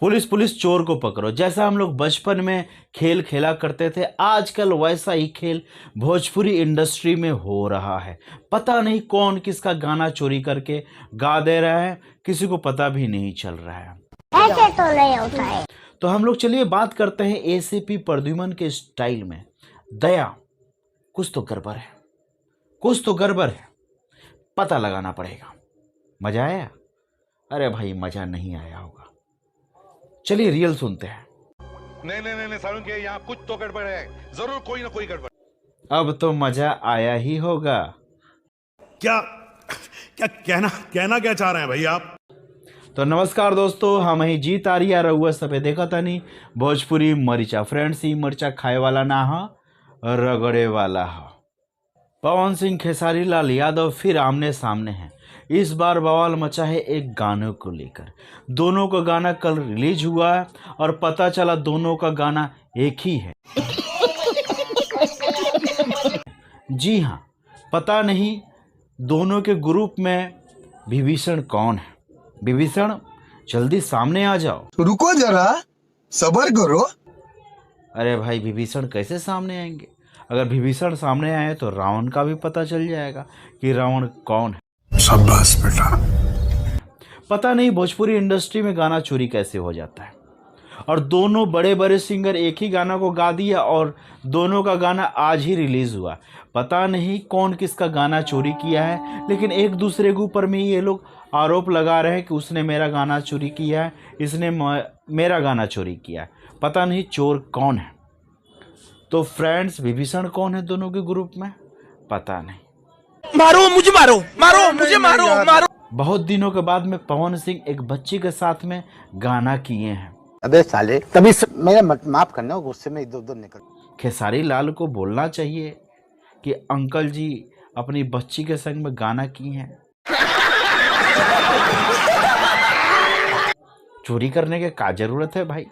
Police police चोर को पकड़ो, जैसा हम लोग बचपन में खेल खेला करते थे, आजकल वैसा ही खेल भोजपुरी इंडस्ट्री में हो रहा है। पता नहीं कौन किसका गाना चोरी करके गा दे रहा है, किसी को पता भी नहीं चल रहा है। ऐसे तो नहीं होता है। तो हम लोग चलिए बात करते हैं एसीपी प्रद्युमन के स्टाइल में। दया, कुछ तो गड़बड़ है, कुछ तो गड़बड़ है, पता लगाना पड़ेगा। मजा आया? अरे भाई मजा नहीं आया होगा। चलिए रियल सुनते हैं। नहीं सारुण के यहाँ कुछ तो गड़बड़ है, जरूर कोई ना कोई गड़बड़। अब तो मजा आया ही होगा। क्या क्या कहना क्या चाह रहे हैं भाई आप? तो नमस्कार दोस्तों, हम ही जीत आ रही रहुआ सबे देखा तानी भोजपुरी मरिचा। फ्रेंड्स, ही मरिचा खाए वाला ना हा, रगड़े वाला हा। पवन सिंह खेसारी लाल यादव फिर आमने सामने हैं। इस बार बवाल मचा है एक गानों को लेकर। दोनों का गाना कल रिलीज हुआ है और पता चला दोनों का गाना एक ही है। जी हाँ, पता नहीं दोनों के ग्रुप में विभीषण कौन है। विभीषण, जल्दी सामने आ जाओ। रुको जरा, सब्र करो। अरे भाई, विभीषण कैसे सामने आएंगे? अगर विभीषण सामने आए तो रावण का भी पता चल जाएगा कि रावण कौन है। शाबाश बेटा। पता नहीं भोजपुरी इंडस्ट्री में गाना चोरी कैसे हो जाता है। और दोनों बड़े बड़े सिंगर एक ही गाना को गा दिया और दोनों का गाना आज ही रिलीज हुआ। पता नहीं कौन किसका गाना चोरी किया है, लेकिन एक दूसरे के ऊपर में ये लोग आरोप लगा रहे हैं कि उसने मेरा गाना चोरी किया है, इसने मेरा गाना चोरी किया है। पता नहीं चोर कौन है। तो फ्रेंड्स, विभीषण कौन है दोनों के ग्रुप में? पता नहीं। मारो मुझे, मारो मुझे, मारो। बहुत दिनों के बाद में पवन सिंह एक बच्ची के साथ में गाना किए हैं। अबे साले, तभी मेरा माफ करना, गुस्से में इधर उधर निकल। खेसारी लाल को बोलना चाहिए कि अंकल जी अपनी बच्ची के संग में गाना किए हैं। चोरी करने के क्या जरूरत है भाई?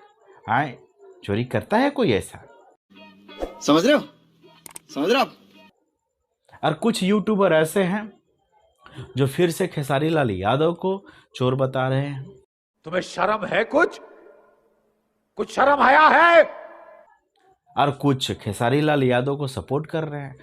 आए, चोरी करता है कोई ऐसा? समझ रहे हो आप? और कुछ यूट्यूबर ऐसे हैं जो फिर से खेसारी लाल यादव को चोर बता रहे हैं। तुम्हें शर्म है? कुछ शर्म आया है? और कुछ खेसारी लाल यादव को सपोर्ट कर रहे हैं।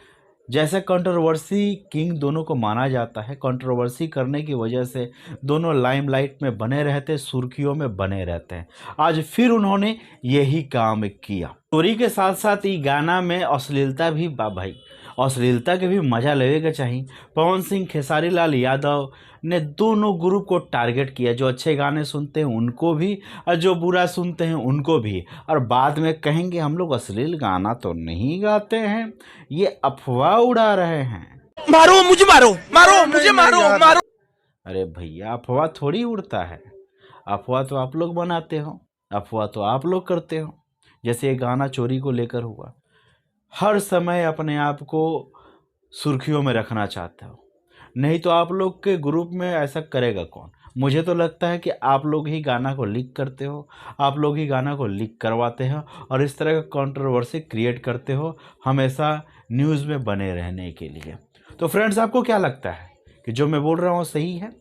जैसे कंट्रोवर्सी किंग दोनों को माना जाता है, कंट्रोवर्सी करने की वजह से दोनों लाइमलाइट में बने रहते, सुर्खियों में बने रहते हैं। आज फिर उन्होंने यही काम किया। चोरी के साथ साथ ये गाना में अश्लीलता भी भाई, अश्लीलता के भी मजा लेगा चाहिए। पवन सिंह खेसारी लाल यादव ने दोनों ग्रुप को टारगेट किया, जो अच्छे गाने सुनते हैं उनको भी और जो बुरा सुनते हैं उनको भी। और बाद में कहेंगे हम लोग अश्लील गाना तो नहीं गाते हैं, ये अफवाह उड़ा रहे हैं। मारो मुझे, मारो मुझे, मारो। अरे भैया, अफवाह थोड़ी उड़ता है। अफवाह तो आप लोग बनाते हो, अफवाह तो आप लोग करते हो। जैसे ये गाना चोरी को लेकर हुआ, हर समय अपने आप को सुर्खियों में रखना चाहते हो, नहीं तो आप लोग के ग्रुप में ऐसा करेगा कौन? मुझे तो लगता है कि आप लोग ही गाना को लीक करते हो, आप लोग ही गाना को लीक करवाते हो और इस तरह का कंट्रोवर्सी क्रिएट करते हो, हमेशा न्यूज़ में बने रहने के लिए। तो फ्रेंड्स, आपको क्या लगता है कि जो मैं बोल रहा हूँ सही है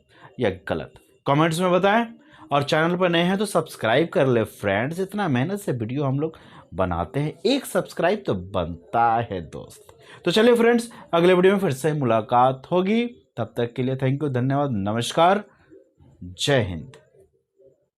या गलत? कमेंट्स में बताएं। और चैनल पर नए हैं तो सब्सक्राइब कर ले फ्रेंड्स, इतना मेहनत से वीडियो हम लोग बनाते हैं, एक सब्सक्राइब तो बनता है दोस्त। तो चलिए फ्रेंड्स, अगले वीडियो में फिर से मुलाकात होगी। तब तक के लिए थैंक यू, धन्यवाद, नमस्कार, जय हिंद।